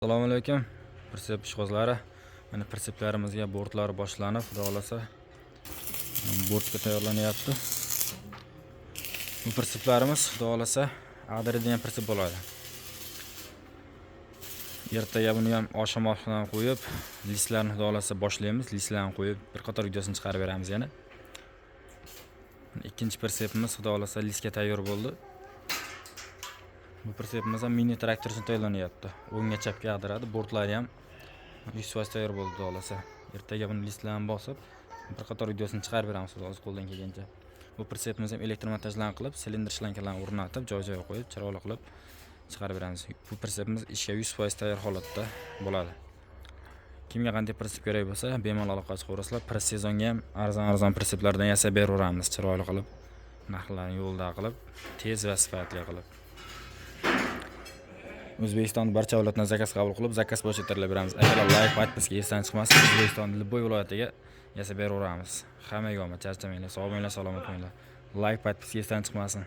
Assalomu alaykum. Prinsip ishqozlari. Mana prinsiplarimizga bortlar boshlanib, xudo xolasa bortga tayyorlanyapti. Bu prinsiplarimiz xudo xolasa ag'daradigan prinsip bo'ladi. Ertaga buni ham oshxonadan qo'yib, listlarni xudo xolasa boshlaymiz. Listlarni qo'yib, bir qator videosini chiqarib beramiz yana. Ikkinchi prinsipimiz xudo xolasa listga tayyor bo'ldi. Bu prinsipimiz ham mini traktor uchun tayyorlanyapti. O'ngga chapga ag'daradi, bortlari ham 100% tayyor bo'ldi xudo xolasa. Ertaga buni listlarni bosib, bir qator videosini chiqarib beramiz xudo xolasa qo'ldan kelgancha. Bu prinsipimiz ham elektromontajlarni qilib, silindr shlankalarni o'rnatib, joy-joyiga qo'yib, chiroyli qilib chiqarib beramiz. Bu prinsipimiz ishga 100% tayyor holatda bo'ladi. Kimga qanday prinsip kerak bo'lsa, bemalol aloqa chiqaverasizlar. Press-sezonga ham arzon prinsiplardan yasab beraveramiz, chiroyli qilib, narxlarni yo'lda qilib, tez va sifatli qilib. O'zbekistonda barcha viloyatdan zakaz qabul qilib, zakaz bo'yicha tayyorlab beramiz. Agar like podpiska esdan chiqmasa, O'zbekistonning Liboy viloyatiga yasab beraveramiz. Hammaga omad, charchamanglar, sog' bo'linglar, salomat bo'linglar. Like podpiska esdan chiqmasin.